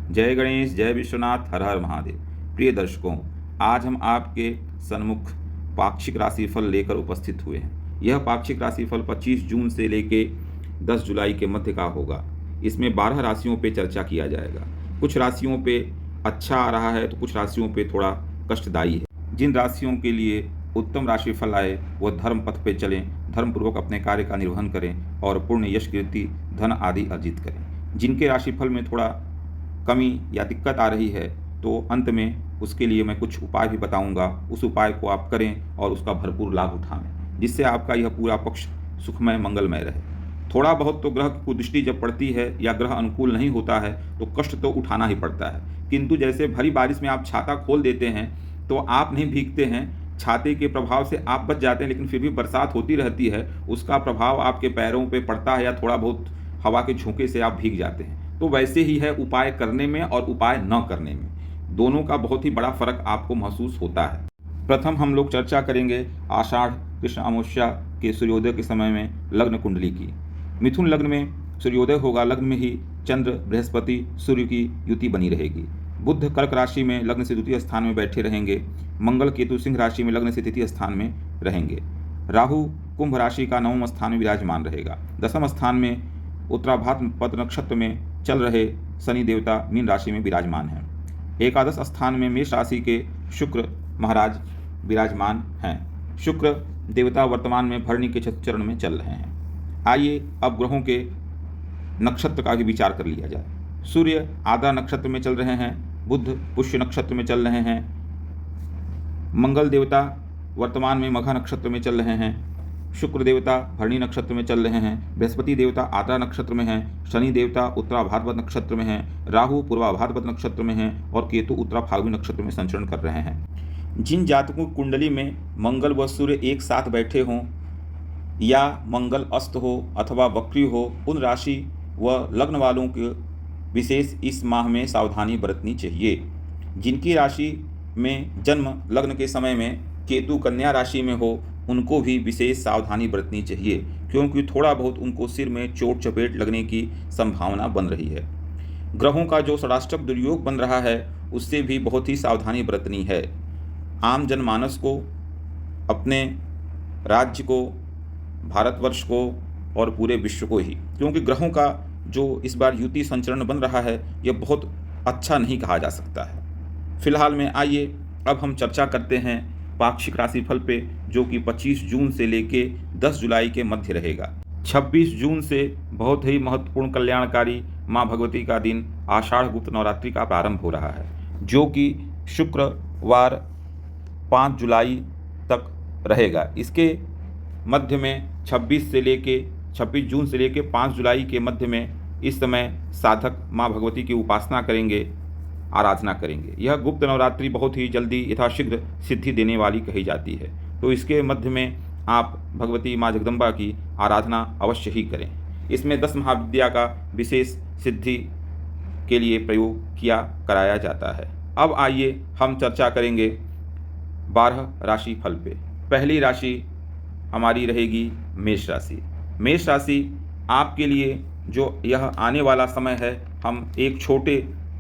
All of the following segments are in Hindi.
जय गणेश, जय विश्वनाथ, हर हर महादेव। प्रिय दर्शकों, आज हम आपके सन्मुख पाक्षिक राशिफल लेकर उपस्थित हुए हैं। यह पाक्षिक राशिफल 25 जून से लेके 10 जुलाई के मध्य का होगा। इसमें 12 राशियों पे चर्चा किया जाएगा। कुछ राशियों पे अच्छा आ रहा है तो कुछ राशियों पे थोड़ा कष्टदायी है। जिन राशियों के लिए उत्तम राशिफल आए वह धर्म पथ पे चलें, धर्मपूर्वक अपने कार्य का निर्वहन करें और पूर्ण यश, कीर्ति, धन आदि अर्जित करें। जिनके राशिफल में थोड़ा कमी या दिक्कत आ रही है तो अंत में उसके लिए मैं कुछ उपाय भी बताऊंगा। उस उपाय को आप करें और उसका भरपूर लाभ उठाएं, जिससे आपका यह पूरा पक्ष सुखमय मंगलमय रहे। थोड़ा बहुत तो ग्रह की कुदृष्टि जब पड़ती है या ग्रह अनुकूल नहीं होता है तो कष्ट तो उठाना ही पड़ता है, किंतु जैसे भरी बारिश में आप छाता खोल देते हैं तो आप नहीं भीगते हैं, छाते के प्रभाव से आप बच जाते हैं, लेकिन फिर भी बरसात होती रहती है, उसका प्रभाव आपके पैरों पे पड़ता है या थोड़ा बहुत हवा के झोंके से आप भीग जाते हैं। तो वैसे ही है उपाय करने में और उपाय न करने में, दोनों का बहुत ही बड़ा फर्क आपको महसूस होता है। प्रथम हम लोग चर्चा करेंगे आषाढ़ कृष्ण अमावस्या के सूर्योदय के समय में लग्न कुंडली की। मिथुन लग्न में सूर्योदय होगा, लग्न में ही चंद्र बृहस्पति सूर्य की युति बनी रहेगी। बुध कर्क राशि में लग्न से द्वितीय स्थान में बैठे रहेंगे। मंगल केतु सिंह राशि में लग्न से तृतीय स्थान में रहेंगे। राहु कुंभ राशि का 9वें स्थान में विराजमान रहेगा। 10वें स्थान में उत्तराभाद्र नक्षत्र में चल रहे शनि देवता मीन राशि में विराजमान हैं। एकादश स्थान में मेष राशि के शुक्र महाराज विराजमान हैं। शुक्र देवता वर्तमान में भरणी के चतुर्थ चरण में चल रहे हैं। आइए अब ग्रहों के नक्षत्र का भी विचार कर लिया जाए। सूर्य आधा नक्षत्र में चल रहे हैं, बुध पुष्य नक्षत्र में चल रहे हैं, मंगल देवता वर्तमान में मघा नक्षत्र में चल रहे हैं, शुक्र देवता भरणी नक्षत्र में चल रहे हैं, बृहस्पति देवता आद्रा नक्षत्र में हैं, शनि देवता उत्तरा भाद्रपद नक्षत्र में हैं, राहु पूर्वा भाद्रपद नक्षत्र में हैं और केतु उत्तरा फाल्गुनी नक्षत्र में संचरण कर रहे हैं। जिन जातकों की कुंडली में मंगल व सूर्य एक साथ बैठे हों या मंगल अस्त हो अथवा वक्री हो, उन राशि व लग्न वालों के विशेष इस माह में सावधानी बरतनी चाहिए। जिनकी राशि में जन्म लग्न के समय में केतु कन्या राशि में हो, उनको भी विशेष सावधानी बरतनी चाहिए, क्योंकि थोड़ा बहुत उनको सिर में चोट चपेट लगने की संभावना बन रही है। ग्रहों का जो षडाष्टक दुर्योग बन रहा है उससे भी बहुत ही सावधानी बरतनी है। आम जनमानस को, अपने राज्य को, भारतवर्ष को और पूरे विश्व को ही, क्योंकि ग्रहों का जो इस बार युति संचरण बन रहा है यह बहुत अच्छा नहीं कहा जा सकता है। फिलहाल में आइए अब हम चर्चा करते हैं पाक्षिक राशिफल पे, जो कि 25 जून से लेके 10 जुलाई के मध्य रहेगा। 26 जून से बहुत ही महत्वपूर्ण कल्याणकारी माँ भगवती का दिन आषाढ़ गुप्त नवरात्रि का प्रारंभ हो रहा है, जो कि शुक्रवार 5 जुलाई तक रहेगा। इसके मध्य में 26 जून से लेके 5 जुलाई के मध्य में इस समय साधक माँ भगवती की उपासना करेंगे, आराधना करेंगे। यह गुप्त नवरात्रि बहुत ही जल्दी यथाशीघ्र सिद्धि देने वाली कही जाती है, तो इसके मध्य में आप भगवती माँ जगदम्बा की आराधना अवश्य ही करें। इसमें 10 महाविद्या का विशेष सिद्धि के लिए प्रयोग कराया जाता है। अब आइए हम चर्चा करेंगे 12 राशि फल पे। पहली राशि हमारी रहेगी मेष राशि। मेष राशि आपके लिए जो यह आने वाला समय है, हम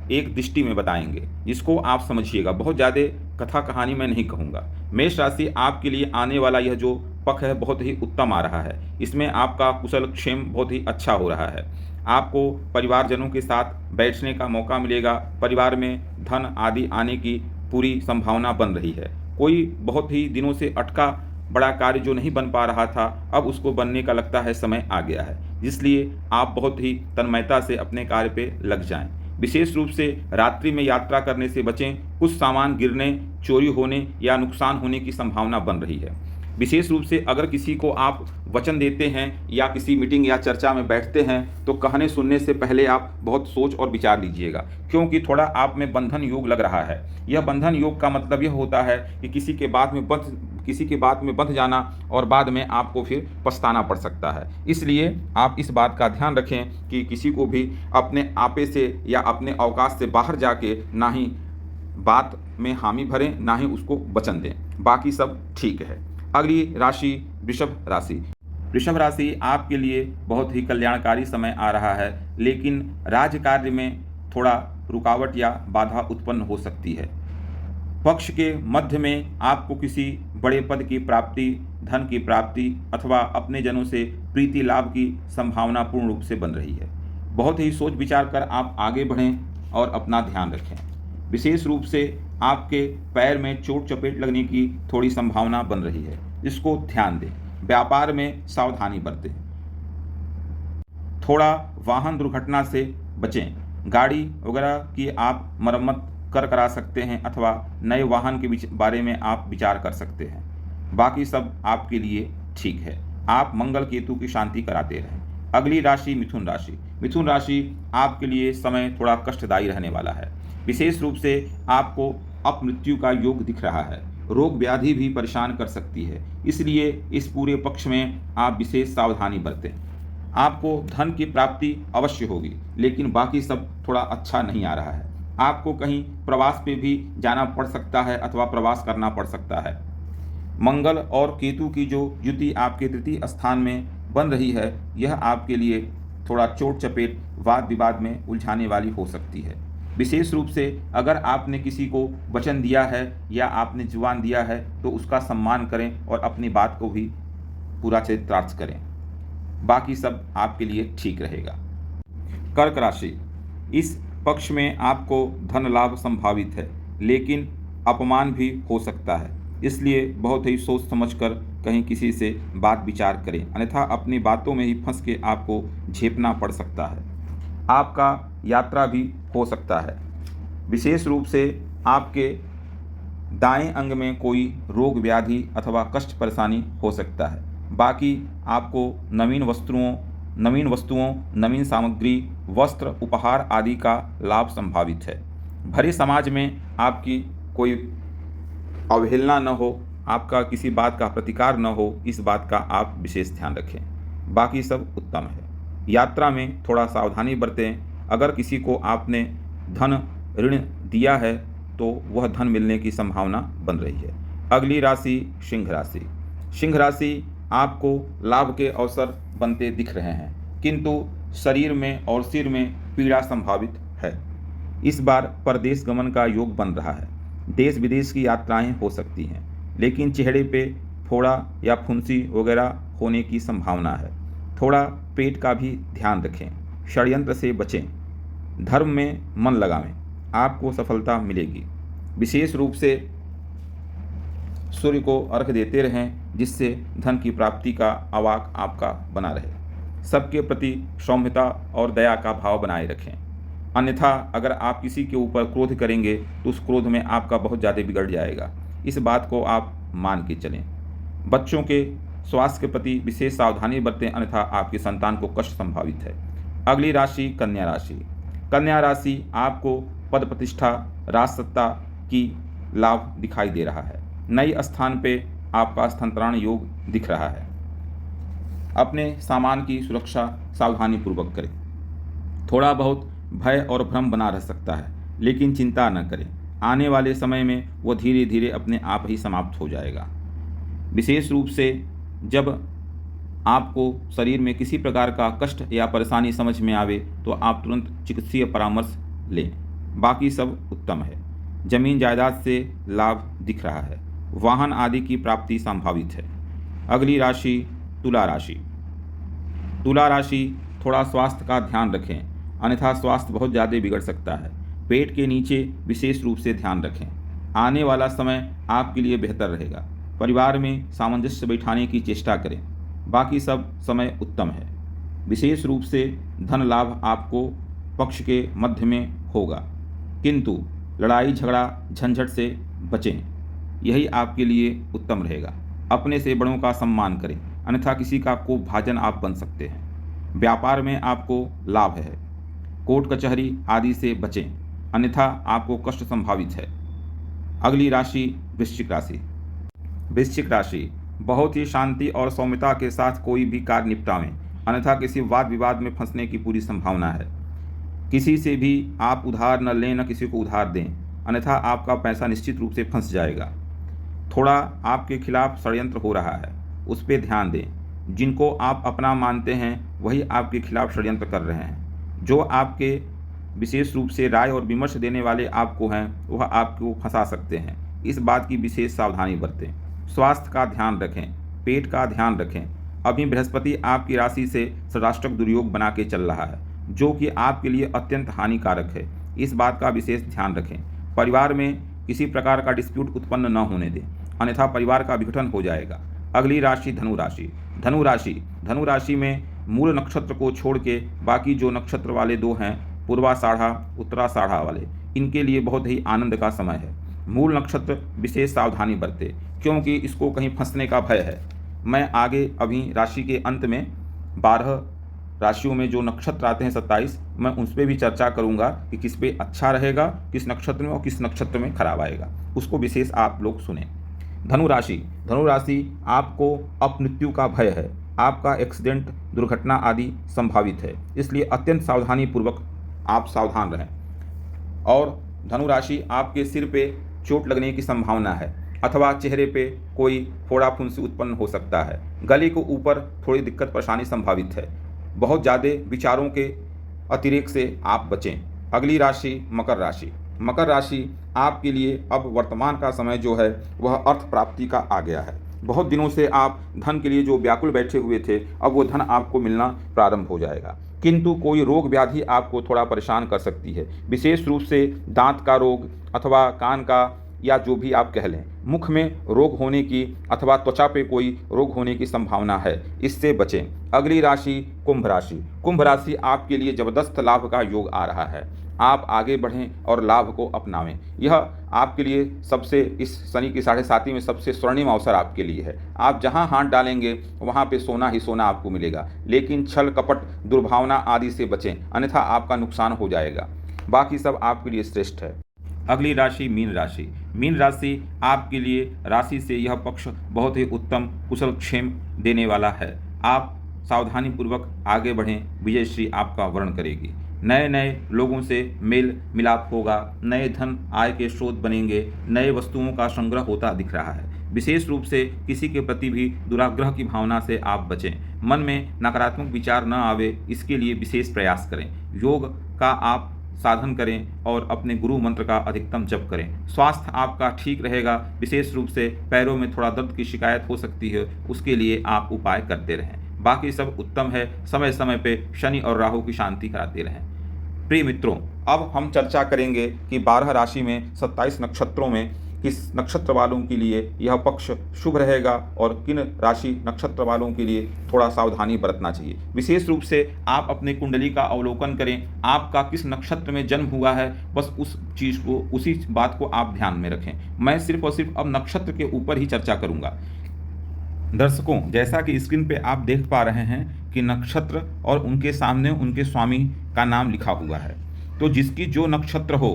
एक दृष्टि में बताएंगे, जिसको आप समझिएगा। बहुत ज़्यादा कथा कहानी मैं नहीं कहूँगा। मेष राशि आपके लिए आने वाला यह जो पक्ष है बहुत ही उत्तम आ रहा है। इसमें आपका कुशल क्षेम बहुत ही अच्छा हो रहा है। आपको परिवारजनों के साथ बैठने का मौका मिलेगा। परिवार में धन आदि आने की पूरी संभावना बन रही है। कोई बहुत ही दिनों से अटका बड़ा कार्य जो नहीं बन पा रहा था, अब उसको बनने का लगता है समय आ गया है, इसलिए आप बहुत ही तन्मयता से अपने कार्य पे लग जाएं। विशेष रूप से रात्रि में यात्रा करने से बचें। कुछ सामान गिरने, चोरी होने या नुकसान होने की संभावना बन रही है। विशेष रूप से अगर किसी को आप वचन देते हैं या किसी मीटिंग या चर्चा में बैठते हैं तो कहने सुनने से पहले आप बहुत सोच और विचार लीजिएगा, क्योंकि थोड़ा आप में बंधन योग लग रहा है। यह बंधन योग का मतलब यह होता है कि किसी के बात में बंध जाना और बाद में आपको फिर पछताना पड़ सकता है। इसलिए आप इस बात का ध्यान रखें कि किसी को भी अपने आपे से या अपने अवकाश से बाहर जाके ना ही बात में हामी भरें, ना ही उसको वचन दें। बाकी सब ठीक है। अगली राशि वृषभ राशि। वृषभ राशि आपके लिए बहुत ही कल्याणकारी समय आ रहा है, लेकिन राज्य कार्य में थोड़ा रुकावट या बाधा उत्पन्न हो सकती है। पक्ष के मध्य में आपको किसी बड़े पद की प्राप्ति, धन की प्राप्ति अथवा अपने जनों से प्रीति लाभ की संभावना पूर्ण रूप से बन रही है। बहुत ही सोच विचार कर आप आगे बढ़ें और अपना ध्यान रखें। विशेष रूप से आपके पैर में चोट चपेट लगने की थोड़ी संभावना बन रही है, इसको ध्यान दें। व्यापार में सावधानी बरतें। थोड़ा वाहन दुर्घटना से बचें। गाड़ी वगैरह की आप मरम्मत करा सकते हैं अथवा नए वाहन के बारे में आप विचार कर सकते हैं। बाकी सब आपके लिए ठीक है। आप मंगल केतु की शांति कराते रहें। अगली राशि मिथुन राशि। मिथुन राशि आपके लिए समय थोड़ा कष्टदायी रहने वाला है। विशेष रूप से आपको अपमृत्यु का योग दिख रहा है। रोग व्याधि भी परेशान कर सकती है, इसलिए इस पूरे पक्ष में आप विशेष सावधानी बरतें। आपको धन की प्राप्ति अवश्य होगी, लेकिन बाकी सब थोड़ा अच्छा नहीं आ रहा है। आपको कहीं प्रवास पे भी जाना पड़ सकता है अथवा प्रवास करना पड़ सकता है। मंगल और केतु की जो युति आपके तृतीय स्थान में बन रही है, यह आपके लिए थोड़ा चोट चपेट वाद विवाद में उलझाने वाली हो सकती है। विशेष रूप से अगर आपने किसी को वचन दिया है या आपने जुबान दिया है तो उसका सम्मान करें और अपनी बात को भी पूरा चरितार्थ करें। बाकी सब आपके लिए ठीक रहेगा। कर्क राशि। इस पक्ष में आपको धन लाभ संभावित है, लेकिन अपमान भी हो सकता है, इसलिए बहुत ही सोच समझकर कहीं किसी से बात विचार करें, अन्यथा अपनी बातों में ही फंस के आपको झेपना पड़ सकता है। आपका यात्रा भी हो सकता है। विशेष रूप से आपके दाएं अंग में कोई रोग व्याधि अथवा कष्ट परेशानी हो सकता है। बाकी आपको नवीन वस्तुओं, नवीन सामग्री, वस्त्र, उपहार आदि का लाभ संभावित है। भरे समाज में आपकी कोई अवहेलना न हो, आपका किसी बात का प्रतिकार न हो, इस बात का आप विशेष ध्यान रखें। बाकी सब उत्तम है। यात्रा में थोड़ा सावधानी बरतें। अगर किसी को आपने धन ऋण दिया है तो वह धन मिलने की संभावना बन रही है। अगली राशि सिंह राशि। सिंह राशि आपको लाभ के अवसर बनते दिख रहे हैं, किंतु शरीर में और सिर में पीड़ा संभावित है। इस बार परदेश गमन का योग बन रहा है। देश विदेश की यात्राएं हो सकती हैं, लेकिन चेहरे पे फोड़ा या फुंसी वगैरह होने की संभावना है। थोड़ा पेट का भी ध्यान रखें। षड्यंत्र से बचें। धर्म में मन लगावें, आपको सफलता मिलेगी। विशेष रूप से सूर्य को अर्घ देते रहें, जिससे धन की प्राप्ति का आवाक आपका बना रहे। सबके प्रति सौम्यता और दया का भाव बनाए रखें, अन्यथा अगर आप किसी के ऊपर क्रोध करेंगे तो उस क्रोध में आपका बहुत ज़्यादा बिगड़ जाएगा। इस बात को आप मान के चलें। बच्चों के स्वास्थ्य के प्रति विशेष सावधानी बरतें, अन्यथा आपकी संतान को कष्ट संभावित है। अगली राशि कन्या राशि। कन्या राशि आपको पद प्रतिष्ठा, राजसत्ता की लाभ दिखाई दे रहा है। नई स्थान पे आपका स्थानांतरण योग दिख रहा है। अपने सामान की सुरक्षा सावधानी पूर्वक करें। थोड़ा बहुत भय और भ्रम बना रह सकता है, लेकिन चिंता न करें। आने वाले समय में वो धीरे धीरे अपने आप ही समाप्त हो जाएगा। विशेष रूप से जब आपको शरीर में किसी प्रकार का कष्ट या परेशानी समझ में आवे तो आप तुरंत चिकित्सीय परामर्श लें। बाकी सब उत्तम है। जमीन जायदाद से लाभ दिख रहा है। वाहन आदि की प्राप्ति संभावित है। अगली राशि तुला राशि। तुला राशि थोड़ा स्वास्थ्य का ध्यान रखें, अन्यथा स्वास्थ्य बहुत ज़्यादा बिगड़ सकता है। पेट के नीचे विशेष रूप से ध्यान रखें। आने वाला समय आपके लिए बेहतर रहेगा। परिवार में सामंजस्य बैठाने की चेष्टा करें। बाकी सब समय उत्तम है। विशेष रूप से धन लाभ आपको पक्ष के मध्य में होगा, किंतु लड़ाई झगड़ा झंझट से बचें, यही आपके लिए उत्तम रहेगा। अपने से बड़ों का सम्मान करें, अन्यथा किसी का कोप भाजन आप बन सकते हैं। व्यापार में आपको लाभ है। कोर्ट कचहरी आदि से बचें, अन्यथा आपको कष्ट संभावित है। अगली राशि वृश्चिक राशि। वृश्चिक राशि बहुत ही शांति और सौम्यता के साथ कोई भी कार्य निपटावें, अन्यथा किसी वाद विवाद में फंसने की पूरी संभावना है। किसी से भी आप उधार न लें, न किसी को उधार दें, अन्यथा आपका पैसा निश्चित रूप से फंस जाएगा। थोड़ा आपके खिलाफ षड्यंत्र हो रहा है, उस पर ध्यान दें। जिनको आप अपना मानते हैं वही आपके खिलाफ षड्यंत्र कर रहे हैं। जो आपके विशेष रूप से राय और विमर्श देने वाले आपको हैं वह आपको फंसा सकते हैं। इस बात की विशेष सावधानी बरतें। स्वास्थ्य का ध्यान रखें, पेट का ध्यान रखें। अभी बृहस्पति आपकी राशि से षडाष्टक दुर्योग बना के चल रहा है, जो कि आपके लिए अत्यंत हानिकारक है। इस बात का विशेष ध्यान रखें। परिवार में किसी प्रकार का डिस्प्यूट उत्पन्न न होने दें, अन्यथा परिवार का विघटन हो जाएगा। अगली राशि धनु राशि। धनु राशि में मूल नक्षत्र को छोड़ के बाकी जो नक्षत्र वाले दो हैं, पूर्वाषाढ़ा उत्तराषाढ़ा वाले, इनके लिए बहुत ही आनंद का समय है। मूल नक्षत्र विशेष सावधानी बरते, क्योंकि इसको कहीं फंसने का भय है। मैं आगे अभी राशि के अंत में 12 राशियों में जो नक्षत्र आते हैं 27, मैं उस पर भी चर्चा करूंगा कि किस पे अच्छा रहेगा, किस नक्षत्र में और किस नक्षत्र में खराब आएगा, उसको विशेष आप लोग सुने। धनु राशि आपको अपमृत्यु का भय है। आपका एक्सीडेंट, दुर्घटना आदि संभावित है, इसलिए अत्यंत सावधानी पूर्वक आप सावधान रहें। और धनु राशि आपके सिर पे चोट लगने की संभावना है, अथवा चेहरे पे कोई फोड़ा फुंसी उत्पन्न हो सकता है। गले के ऊपर थोड़ी दिक्कत परेशानी संभावित है। बहुत ज़्यादा विचारों के अतिरेक से आप बचें। अगली राशि मकर राशि आपके लिए अब वर्तमान का समय जो है वह अर्थ प्राप्ति का आ गया है। बहुत दिनों से आप धन के लिए जो व्याकुल बैठे हुए थे, अब वो धन आपको मिलना प्रारंभ हो जाएगा। किंतु कोई रोग व्याधि आपको थोड़ा परेशान कर सकती है, विशेष रूप से दांत का रोग अथवा कान का, या जो भी आप कह लें, मुख में रोग होने की अथवा त्वचा पे कोई रोग होने की संभावना है, इससे बचें। अगली राशि कुंभ राशि आपके लिए जबरदस्त लाभ का योग आ रहा है। आप आगे बढ़ें और लाभ को अपनावें। यह आपके लिए सबसे, इस शनि की 7.5 में सबसे स्वर्णिम अवसर आपके लिए है। आप जहां हाथ डालेंगे वहां पे सोना ही सोना आपको मिलेगा, लेकिन छल कपट दुर्भावना आदि से बचें, अन्यथा आपका नुकसान हो जाएगा। बाकी सब आपके लिए श्रेष्ठ है। अगली राशि मीन राशि आपके लिए राशि से यह पक्ष बहुत ही उत्तम कुशल क्षेम देने वाला है। आप सावधानी पूर्वक आगे बढ़ें, विजयश्री आपका वर्ण करेगी। नए लोगों से मेल मिलाप होगा, नए धन आय के स्रोत बनेंगे, नए वस्तुओं का संग्रह होता दिख रहा है। विशेष रूप से किसी के प्रति भी दुराग्रह की भावना से आप बचें। मन में नकारात्मक विचार न आवे, इसके लिए विशेष प्रयास करें। योग का आप साधन करें और अपने गुरु मंत्र का अधिकतम जप करें। स्वास्थ्य आपका ठीक रहेगा, विशेष रूप से पैरों में थोड़ा दर्द की शिकायत हो सकती है, उसके लिए आप उपाय करते रहें। बाकी सब उत्तम है। समय समय पे शनि और राहु की शांति कराते रहें। प्रिय मित्रों, अब हम चर्चा करेंगे कि 12 राशि में 27 नक्षत्रों में किस नक्षत्र वालों के लिए यह पक्ष शुभ रहेगा और किन राशि नक्षत्र वालों के लिए थोड़ा सावधानी बरतना चाहिए। विशेष रूप से आप अपने कुंडली का अवलोकन करें, आपका किस नक्षत्र में जन्म हुआ है, बस उस चीज़ को, उसी बात को आप ध्यान में रखें। मैं सिर्फ और सिर्फ अब नक्षत्र के ऊपर ही चर्चा करूंगा। दर्शकों, जैसा कि स्क्रीन पे आप देख पा रहे हैं कि नक्षत्र और उनके सामने उनके स्वामी का नाम लिखा हुआ है, तो जिसकी जो नक्षत्र हो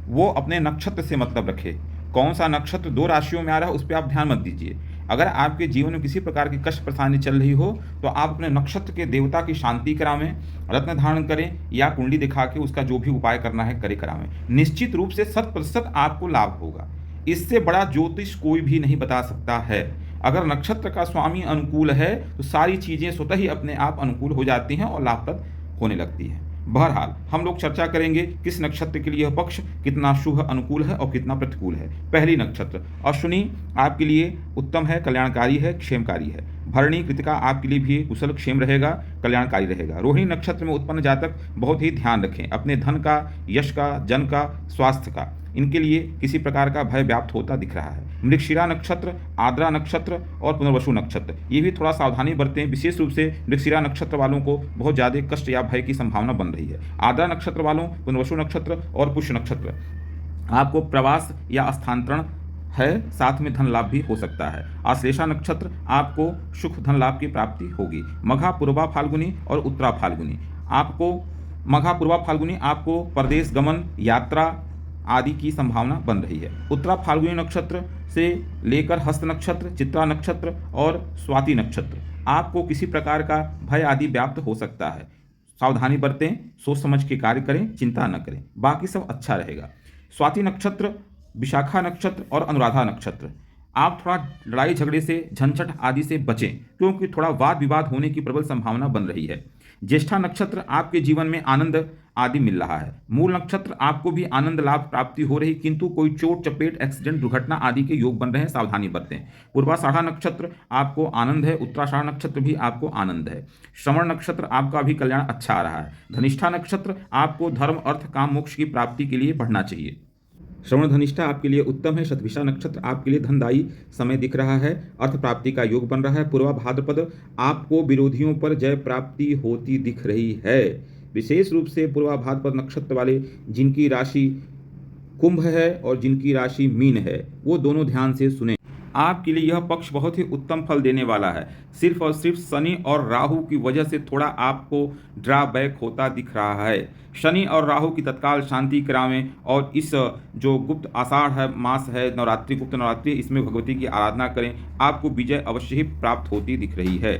वो अपने नक्षत्र से मतलब रखे। कौन सा नक्षत्र 2 राशियों में आ रहा है उस पर आप ध्यान मत दीजिए। अगर आपके जीवन में किसी प्रकार की कष्ट परेशानी चल रही हो तो आप अपने नक्षत्र के देवता की शांति करावें, रत्न धारण करें, या कुंडली दिखा के उसका जो भी उपाय करना है करे करावें। निश्चित रूप से 100% आपको लाभ होगा। इससे बड़ा ज्योतिष कोई भी नहीं बता सकता है। अगर नक्षत्र का स्वामी अनुकूल है तो सारी चीज़ें स्वतः ही अपने आप अनुकूल हो जाती हैं और लाभप्रद होने लगती हैं। बहरहाल हम लोग चर्चा करेंगे किस नक्षत्र के लिए यह पक्ष कितना शुभ अनुकूल है और कितना प्रतिकूल है। पहली नक्षत्र अश्विनी आपके लिए उत्तम है, कल्याणकारी है, क्षेमकारी है। भरणी कृतिका आपके लिए भी कुशल क्षेम रहेगा, कल्याणकारी रहेगा। रोहिणी नक्षत्र में उत्पन्न जातक बहुत ही ध्यान रखें अपने धन का, यश का, जन का, स्वास्थ्य का। इनके लिए किसी प्रकार का भय व्याप्त होता दिख रहा है। मृगशिरा नक्षत्र, आद्रा नक्षत्र और पुनर्वसु नक्षत्र, ये भी थोड़ा सावधानी बरतें। विशेष रूप से मृगशिरा नक्षत्र वालों को बहुत ज़्यादा कष्ट या भय की संभावना बन रही है। आद्रा नक्षत्र वालों, पुनर्वसु नक्षत्र और पुष्य नक्षत्र, आपको प्रवास या स्थानांतरण है, साथ में धन लाभ भी हो सकता है। आश्लेषा नक्षत्र आपको सुख धन लाभ की प्राप्ति होगी। मघा, पूर्वा फाल्गुनी और उत्तरा फाल्गुनी आपको प्रदेश गमन, यात्रा आदि की संभावना बन रही है। उत्तरा फाल्गुनी नक्षत्र से लेकर हस्त नक्षत्र, चित्रा नक्षत्र और स्वाति नक्षत्र आपको किसी प्रकार का भय आदि व्याप्त हो सकता है। सावधानी बरतें, सोच समझ के कार्य करें, चिंता न करें, बाकी सब अच्छा रहेगा। स्वाति नक्षत्र, विशाखा नक्षत्र और अनुराधा नक्षत्र, आप थोड़ा लड़ाई झगड़े से, झंझट आदि से बचें, क्योंकि थोड़ा वाद विवाद होने की प्रबल संभावना बन रही है। ज्येष्ठा नक्षत्र आपके जीवन में आनंद आदि मिल रहा है। मूल नक्षत्र आपको भी आनंद लाभ प्राप्ति हो रही, किंतु कोई चोट चपेट एक्सीडेंट दुर्घटना आदि के योग बन रहे हैं, सावधानी बरतें। पूर्वाषाढ़ा नक्षत्र आपको आनंद है, उत्तराषाढ़ नक्षत्र भी आपको आनंद है। श्रवण नक्षत्र आपका भी कल्याण अच्छा आ रहा है। धनिष्ठा नक्षत्र आपको धर्म अर्थ काम मोक्ष की प्राप्ति के लिए पढ़ना चाहिए। श्रवण धनिष्ठा आपके लिए उत्तम है। शतभिषा नक्षत्र आपके लिए धनदायी समय दिख रहा है, अर्थ प्राप्ति का योग बन रहा है। पूर्वा भाद्रपद आपको विरोधियों पर जय प्राप्ति होती दिख रही है। विशेष रूप से पूर्वा भाद्रपद नक्षत्र वाले जिनकी राशि कुंभ है और जिनकी राशि मीन है, वो दोनों ध्यान से सुने। आपके लिए यह पक्ष बहुत ही उत्तम फल देने वाला है। सिर्फ और सिर्फ शनि और राहु की वजह से थोड़ा आपको ड्रॉबैक होता दिख रहा है। शनि और राहु की तत्काल शांति करावें और इस जो गुप्त आषाढ़ है मास है, नवरात्रि गुप्त नवरात्रि, इसमें भगवती की आराधना करें, आपको विजय अवश्य ही प्राप्त होती दिख रही है।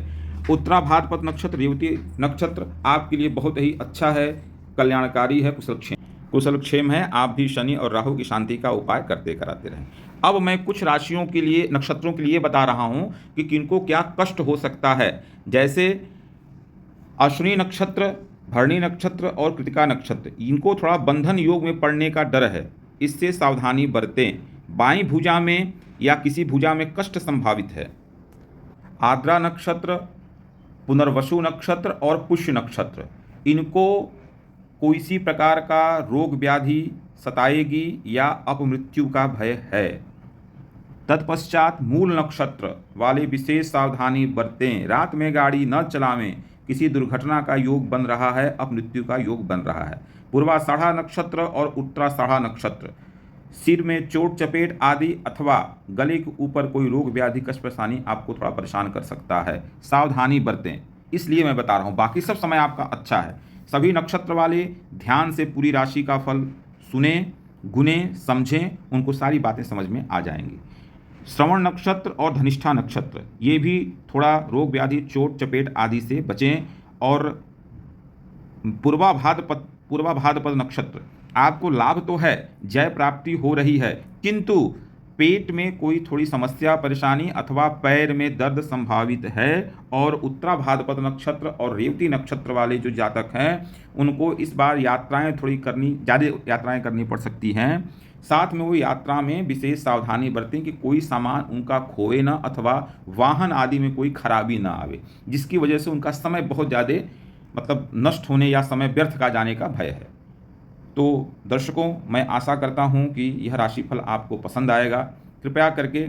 उत्तरा भाद्रपद नक्षत्र रेवती नक्षत्र आपके लिए बहुत ही अच्छा है, कल्याणकारी है, कुशलक्षेम है। आप भी शनि और राहु की शांति का उपाय करते कराते रहें। अब मैं कुछ राशियों के लिए, नक्षत्रों के लिए बता रहा हूं कि किनको क्या कष्ट हो सकता है। जैसे अश्विनी नक्षत्र, भरणी नक्षत्र और कृतिका नक्षत्र, इनको थोड़ा बंधन योग में पड़ने का डर है, इससे सावधानी बरतें। बाईं भुजा में या किसी भुजा में कष्ट संभावित है। आद्रा नक्षत्र, पुनर्वसु नक्षत्र और पुष्य नक्षत्र, इनको कोई सी प्रकार का रोग व्याधि सताएगी या अपमृत्यु का भय है। तत्पश्चात मूल नक्षत्र वाले विशेष सावधानी बरतें। रात में गाड़ी न चलावें, किसी दुर्घटना का योग बन रहा है, अपमृत्यु का योग बन रहा है। पूर्वाषाढ़ा नक्षत्र और उत्तराषाढ़ा नक्षत्र, सिर में चोट चपेट आदि अथवा गले के ऊपर कोई रोग व्याधि कष्ट परेशानी आपको थोड़ा परेशान कर सकता है, सावधानी बरतें, इसलिए मैं बता रहा हूँ। बाकी सब समय आपका अच्छा है। सभी नक्षत्र वाले ध्यान से पूरी राशि का फल सुने, गुने, समझें, उनको सारी बातें समझ में आ जाएंगी। श्रवण नक्षत्र और धनिष्ठा नक्षत्र, ये भी थोड़ा रोग व्याधि चोट चपेट आदि से बचें। और पूर्वा भाद्रपद नक्षत्र, आपको लाभ तो है, जय प्राप्ति हो रही है, किंतु पेट में कोई थोड़ी समस्या परेशानी अथवा पैर में दर्द संभावित है। और उत्तरा भाद्रपद नक्षत्र और रेवती नक्षत्र वाले जो जातक हैं, उनको इस बार यात्राएं थोड़ी ज़्यादा यात्राएं करनी पड़ सकती हैं। साथ में वो यात्रा में विशेष सावधानी बरतें कि कोई सामान उनका खोए ना अथवा वाहन आदि में कोई खराबी ना आवे, जिसकी वजह से उनका समय बहुत ज़्यादा नष्ट होने या समय व्यर्थ का जाने का भय है। तो दर्शकों, मैं आशा करता हूं कि यह राशिफल आपको पसंद आएगा। कृपया करके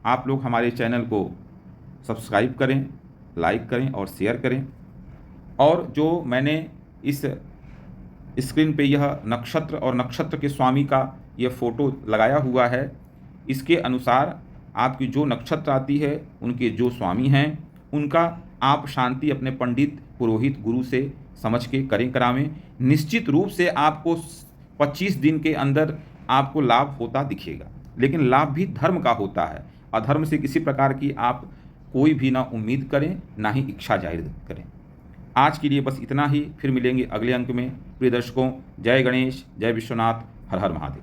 आप लोग हमारे चैनल को सब्सक्राइब करें, लाइक करें और शेयर करें। और जो मैंने इस स्क्रीन पे यह नक्षत्र और नक्षत्र के स्वामी का यह फ़ोटो लगाया हुआ है, इसके अनुसार आपकी जो नक्षत्र आती है, उनके जो स्वामी हैं, उनका आप शांति अपने पंडित पुरोहित गुरु से समझ के करावें। निश्चित रूप से आपको 25 दिन के अंदर आपको लाभ होता दिखेगा, लेकिन लाभ भी धर्म का होता है। अधर्म से किसी प्रकार की आप कोई भी ना उम्मीद करें, ना ही इच्छा जाहिर करें। आज के लिए बस इतना ही, फिर मिलेंगे अगले अंक में। प्रिय दर्शकों, जय गणेश, जय विश्वनाथ, हर हर महादेव।